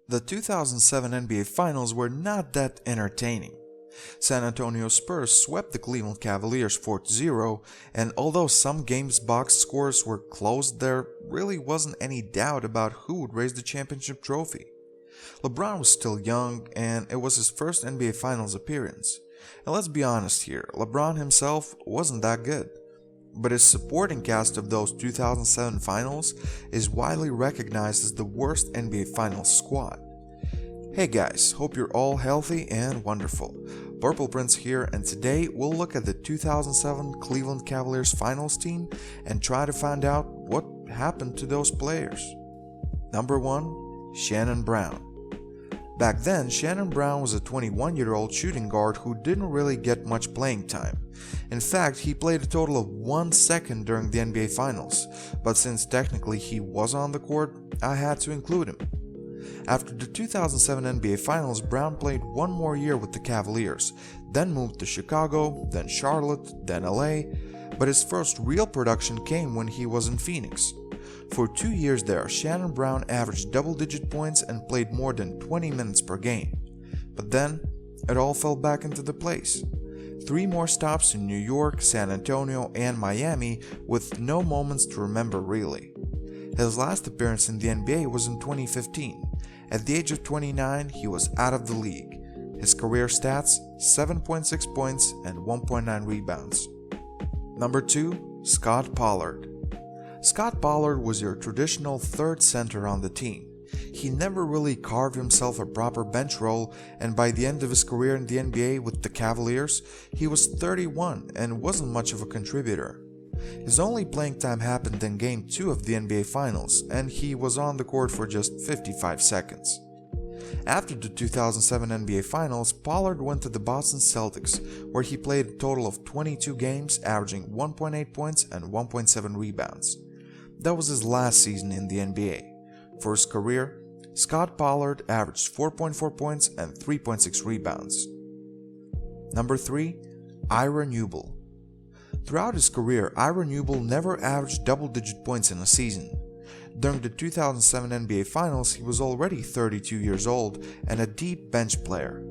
The 2007 NBA Finals were not that entertaining. San Antonio Spurs swept the Cleveland Cavaliers 4-0, and although some games' box scores were close, there really wasn't any doubt about who would raise the championship trophy. Lebron was still young, and it was his first NBA Finals appearance. And let's be honest here, LeBron himself wasn't that good. But his supporting cast of those 2007 Finals is widely recognized as the worst NBA Finals squad. Hey guys, hope you're all healthy and wonderful. Purple Prince here, and today we'll look at the 2007 Cleveland Cavaliers Finals team and try to find out what happened to those players. Number 1. Shannon Brown. Back then, Shannon Brown was a 21-year-old shooting guard who didn't really get much playing time. In fact, he played a total of 1 second during the NBA Finals, but since technically he was on the court, I had to include him. After the 2007 NBA Finals, Brown played one more year with the Cavaliers, then moved to Chicago, then Charlotte, then LA, but his first real production came when he was in Phoenix. For 2 years there, Shannon Brown averaged double-digit points and played more than 20 minutes per game. But then, it all fell back into the place. 3 more stops in New York, San Antonio, and Miami with no moments to remember really. His last appearance in the NBA was in 2015. At the age of 29, he was out of the league. His career stats: 7.6 points and 1.9 rebounds. Number 2. Scott Pollard. Scott Pollard was your traditional third center on the team. He never really carved himself a proper bench role, and by the end of his career in the NBA with the Cavaliers, he was 31 and wasn't much of a contributor. His only playing time happened in Game 2 of the NBA Finals, and he was on the court for just 55 seconds. After the 2007 NBA Finals, Pollard went to the Boston Celtics, where he played a total of 22 games, averaging 1.8 points and 1.7 rebounds. That was his last season in the NBA. For his career, Scott Pollard averaged 4.4 points and 3.6 rebounds. Number 3. Ira Newble. Throughout his career, Ira Newble never averaged double-digit points in a season. During the 2007 NBA Finals, he was already 32 years old and a deep bench player.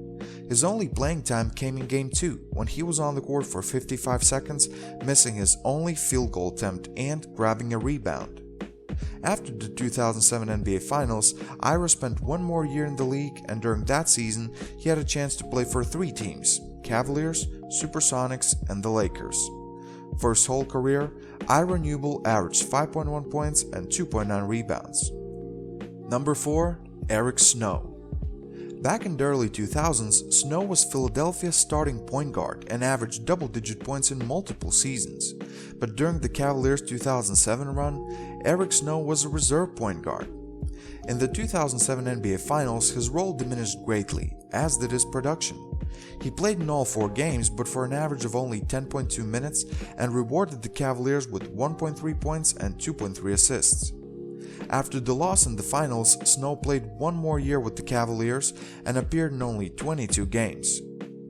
His only playing time came in Game 2, when he was on the court for 55 seconds, missing his only field goal attempt and grabbing a rebound. After the 2007 NBA Finals, Ira spent one more year in the league, and during that season, he had a chance to play for 3 teams: Cavaliers, Supersonics, and the Lakers. For his whole career, Ira Newble averaged 5.1 points and 2.9 rebounds. Number 4. Eric Snow. Back in the early 2000s, Snow was Philadelphia's starting point guard and averaged double-digit points in multiple seasons. But during the Cavaliers' 2007 run, Eric Snow was a reserve point guard. In the 2007 NBA Finals, his role diminished greatly, as did his production. He played in all 4 games, but for an average of only 10.2 minutes, and rewarded the Cavaliers with 1.3 points and 2.3 assists. After the loss in the Finals, Snow played one more year with the Cavaliers and appeared in only 22 games.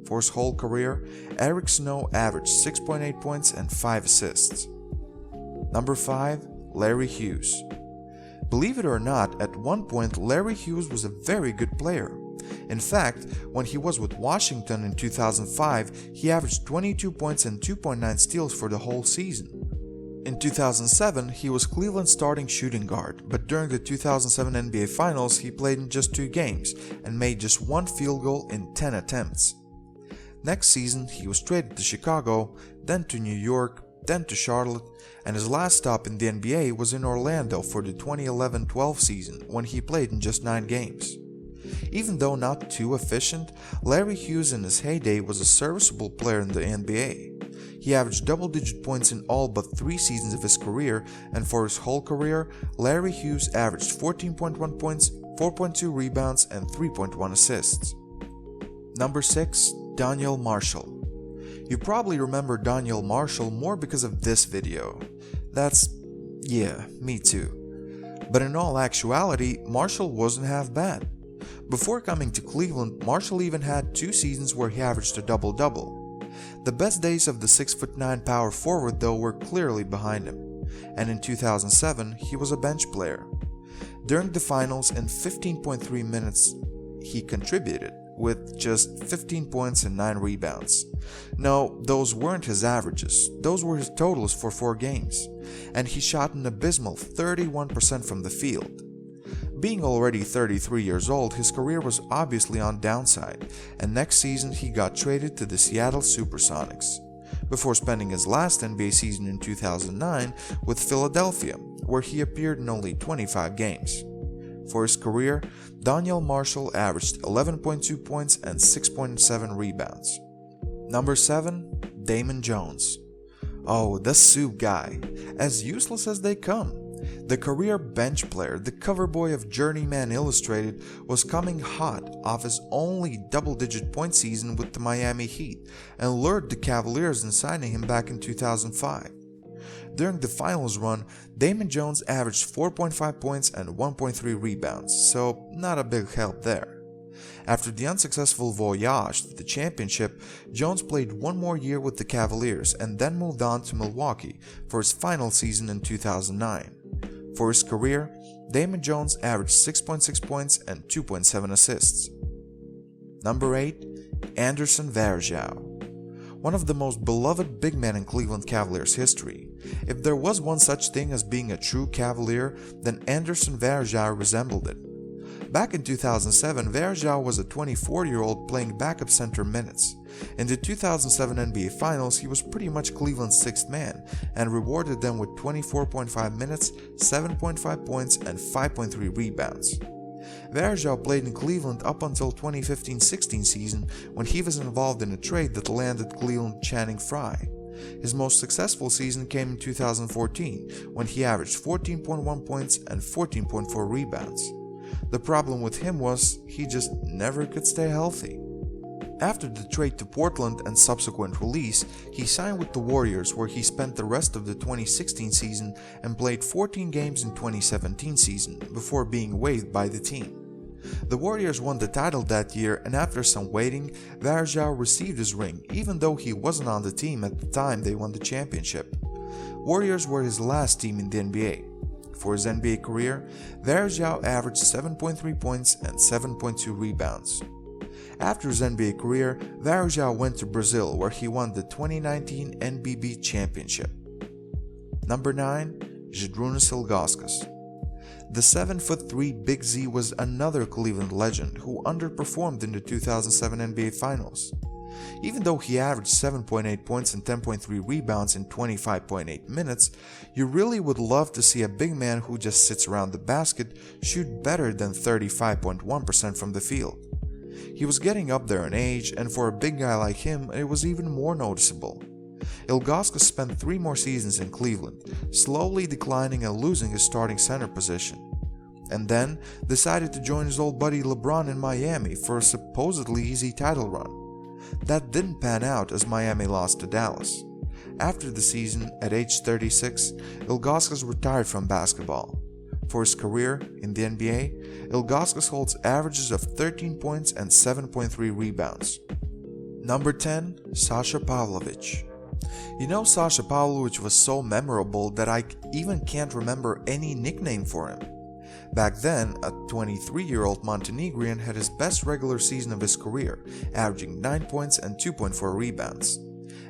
For his whole career, Eric Snow averaged 6.8 points and 5 assists. Number 5. Larry Hughes. Believe it or not, at one point Larry Hughes was a very good player. In fact, when he was with Washington in 2005, he averaged 22 points and 2.9 steals for the whole season. In 2007, he was Cleveland's starting shooting guard, but during the 2007 NBA Finals, he played in just 2 games and made just 1 field goal in 10 attempts. Next season, he was traded to Chicago, then to New York, then to Charlotte, and his last stop in the NBA was in Orlando for the 2011-12 season, when he played in just 9 games. Even though not too efficient, Larry Hughes in his heyday was a serviceable player in the NBA. He averaged double-digit points in all but 3 seasons of his career, and for his whole career, Larry Hughes averaged 14.1 points, 4.2 rebounds, and 3.1 assists. Number 6. Donyell Marshall. You probably remember Donyell Marshall more because of this video. Yeah, me too. But in all actuality, Marshall wasn't half bad. Before coming to Cleveland, Marshall even had 2 seasons where he averaged a double-double. The best days of the 6'9" power forward though were clearly behind him, and in 2007 he was a bench player. During the finals, in 15.3 minutes, he contributed with just 15 points and 9 rebounds. No, those weren't his averages, those were his totals for 4 games, and he shot an abysmal 31% from the field. Being already 33 years old, his career was obviously on downside, and next season he got traded to the Seattle Supersonics, before spending his last NBA season in 2009 with Philadelphia, where he appeared in only 25 games. For his career, Donyell Marshall averaged 11.2 points and 6.7 rebounds. Number 7. Damon Jones. Oh, the soup guy. As useless as they come. The career bench player, the cover boy of Journeyman Illustrated, was coming hot off his only double-digit point season with the Miami Heat and lured the Cavaliers in signing him back in 2005. During the finals run, Damon Jones averaged 4.5 points and 1.3 rebounds, so not a big help there. After the unsuccessful voyage to the championship, Jones played one more year with the Cavaliers and then moved on to Milwaukee for his final season in 2009. For his career, Damon Jones averaged 6.6 points and 2.7 assists. Number 8. Anderson Varejao. One of the most beloved big men in Cleveland Cavaliers history. If there was one such thing as being a true Cavalier, then Anderson Varejao resembled it. Back in 2007, Varejao was a 24-year-old playing backup center minutes. In the 2007 NBA Finals, he was pretty much Cleveland's sixth man and rewarded them with 24.5 minutes, 7.5 points, and 5.3 rebounds. Varejao played in Cleveland up until 2015-16 season when he was involved in a trade that landed Cleveland Channing Frye. His most successful season came in 2014 when he averaged 14.1 points and 14.4 rebounds. The problem with him was he just never could stay healthy. After the trade to Portland and subsequent release, he signed with the Warriors, where he spent the rest of the 2016 season and played 14 games in 2017 season before being waived by the team. The Warriors won the title that year, and after some waiting, Varejao received his ring even though he wasn't on the team at the time they won the championship. Warriors were his last team in the NBA. For his NBA career, Varejao averaged 7.3 points and 7.2 rebounds. After his NBA career, Varejao went to Brazil, where he won the 2019 NBB championship. Number 9. Zydrunas Ilgauskas. The 7'3" Big Z was another Cleveland legend who underperformed in the 2007 NBA Finals. Even though he averaged 7.8 points and 10.3 rebounds in 25.8 minutes, you really would love to see a big man who just sits around the basket shoot better than 35.1% from the field. He was getting up there in age, and for a big guy like him, it was even more noticeable. Ilgauskas spent 3 more seasons in Cleveland, slowly declining and losing his starting center position, and then decided to join his old buddy Lebron in Miami for a supposedly easy title run. That didn't pan out as Miami lost to Dallas. After the season, at age 36, Ilgauskas retired from basketball. For his career in the NBA, Ilgauskas holds averages of 13 points and 7.3 rebounds. Number 10. SASHA PAVLOVIČ. You know, SASHA PAVLOVIČ was so memorable that I even can't remember any nickname for him. Back then, a 23-year-old Montenegrin had his best regular season of his career, averaging 9 points and 2.4 rebounds.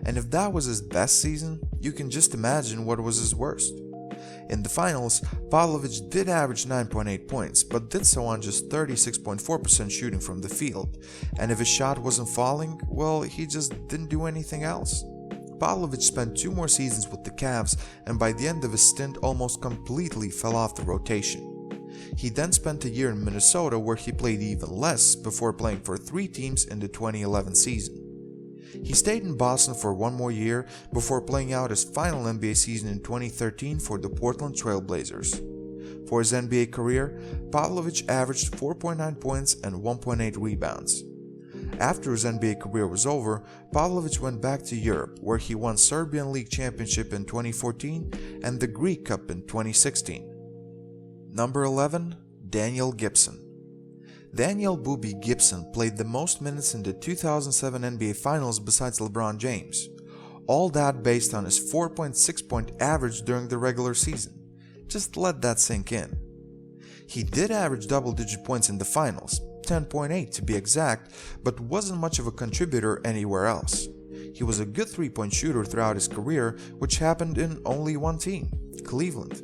And if that was his best season, you can just imagine what was his worst. In the finals, PAVLOVIČ did average 9.8 points, but did so on just 36.4% shooting from the field, and if his shot wasn't falling, well, he just didn't do anything else. PAVLOVIČ spent 2 more seasons with the Cavs, and by the end of his stint almost completely fell off the rotation. He then spent a year in Minnesota, where he played even less before playing for 3 teams in the 2011 season. He stayed in Boston for 1 more year before playing out his final NBA season in 2013 for the Portland Trail Blazers. For his NBA career, PAVLOVIČ averaged 4.9 points and 1.8 rebounds. After his NBA career was over, PAVLOVIČ went back to Europe, where he won Serbian League Championship in 2014 and the Greek Cup in 2016. Number 11. Daniel Gibson. Daniel "Booby" Gibson played the most minutes in the 2007 NBA Finals besides LeBron James. All that based on his 4.6 point average during the regular season. Just let that sink in. He did average double-digit points in the finals, 10.8 to be exact, but wasn't much of a contributor anywhere else. He was a good three-point shooter throughout his career, which happened in only one team, Cleveland.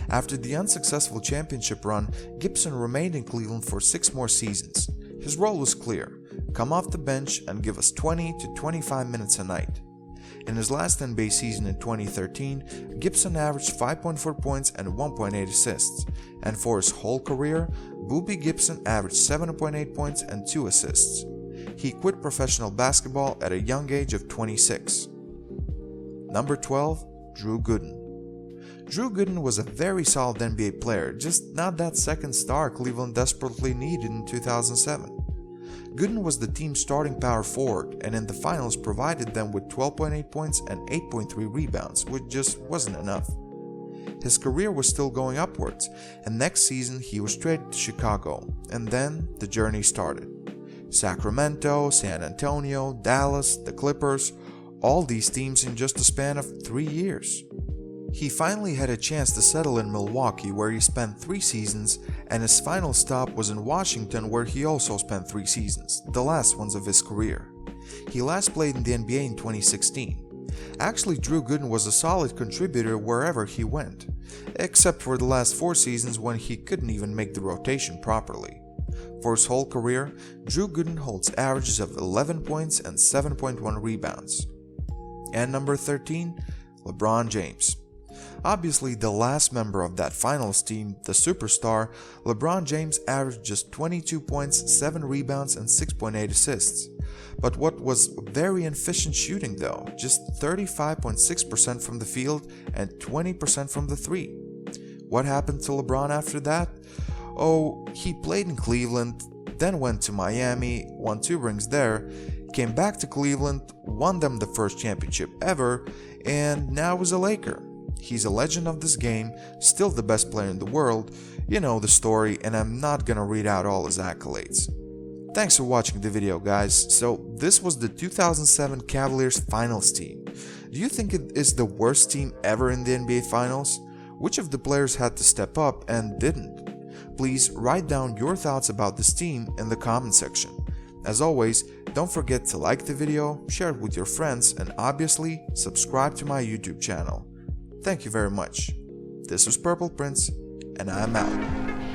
After the unsuccessful championship run, Gibson remained in Cleveland for 6 more seasons. His role was clear: come off the bench and give us 20 to 25 minutes a night. In his last NBA season in 2013, Gibson averaged 5.4 points and 1.8 assists, and for his whole career, Boobie Gibson averaged 7.8 points and 2 assists. He quit professional basketball at a young age of 26. Number 12. Drew Gooden. Drew Gooden was a very solid NBA player, just not that second star Cleveland desperately needed in 2007. Gooden was the team's starting power forward, and in the finals provided them with 12.8 points and 8.3 rebounds, which just wasn't enough. His career was still going upwards, and next season he was traded to Chicago, and then the journey started. Sacramento, San Antonio, Dallas, the Clippers, all these teams in just a span of 3 years. He finally had a chance to settle in Milwaukee, where he spent 3 seasons, and his final stop was in Washington, where he also spent 3 seasons, the last ones of his career. He last played in the NBA in 2016. Actually, Drew Gooden was a solid contributor wherever he went, except for the last 4 seasons when he couldn't even make the rotation properly. For his whole career, Drew Gooden holds averages of 11 points and 7.1 rebounds. And number 13, LeBron James. Obviously the last member of that finals team, the superstar, LeBron James averaged just 22 points, 7 rebounds and 6.8 assists. But what was very inefficient shooting though, just 35.6% from the field and 20% from the 3. What happened to LeBron after that? Oh, he played in Cleveland, then went to Miami, won 2 rings there, came back to Cleveland, won them the first championship ever, and now is a Laker. He's a legend of this game, still the best player in the world. You know the story, and I'm not gonna read out all his accolades. Thanks for watching the video, guys. So this was the 2007 Cavaliers Finals team. Do you think it is the worst team ever in the NBA Finals? Which of the players had to step up and didn't? Please write down your thoughts about this team in the comment section. As always, don't forget to like the video, share it with your friends, and obviously subscribe to my YouTube channel. Thank you very much. This was Purple Prince, and I'm out.